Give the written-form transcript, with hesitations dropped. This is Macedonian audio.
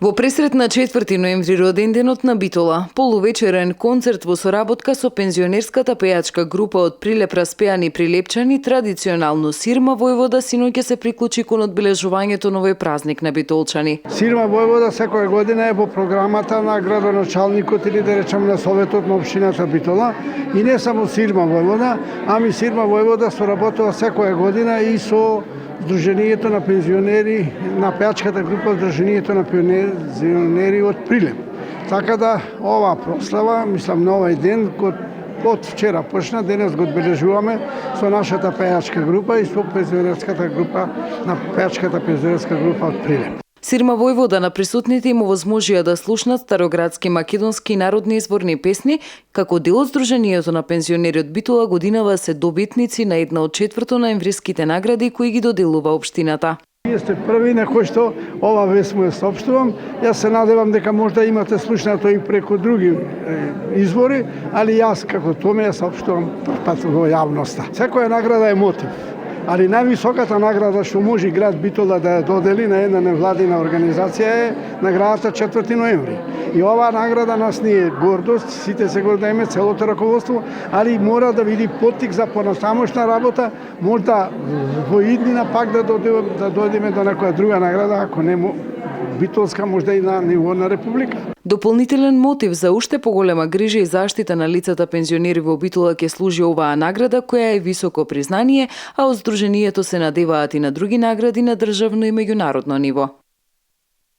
Во пресрет на 4 ноември роденденот на Битола, полувечерен концерт во соработка со пензионерската пејачка група од Прилеп распеани прилепчани, традиционално Сирма Војвода синоќа се приклучи кон одбележувањето на овој празник на битолчани. Сирма Војвода секоја година е во програмата на градоначалникот или да речеме на Советот на општината Битола, и не само Сирма Војвода, ами Сирма Војвода соработува секоја година и со Сдруженијето на пензионери, на пејачката група Сдруженијето на пензионери од Прилеп. Така да ова прослава, мислам на овој ден, од вчера почна, денес го одбележуваме со нашата пејачка група и со пензионерската група на пејачката пензионерска група од Прилеп. Сирма Војвода на присутните им овозможија да слушнат староградски македонски народни изворни песни, како дел од Сдруженијето на пензионери од Битола годинава се добитници на една од 4 ноемвриските награди кои ги доделува општината. Вие сте први на кој што ова вест му ја соопштувам. Јас се надевам дека можда имате слушнато и преку други извори, али јас како томе ја соопштувам прв во јавноста. Секоја награда е мотив. Али највисоката награда што може град Битола да ја додели на една невладина организација е наградата 4 ноември. И оваа награда нас ни е гордост, сите се гордееме, целото раководство, али мора да види поттик за понатамошна работа, можда во иднина пак да дојдеме до некоја друга награда, ако не битолска, можда и на ниво на република. Дополнителен мотив за уште поголема грижа и заштита на лицата пензионери во Битола ќе служи оваа награда, која е високо признание, а од Сдруженијето се надеваат и на други награди на државно и меѓународно ниво.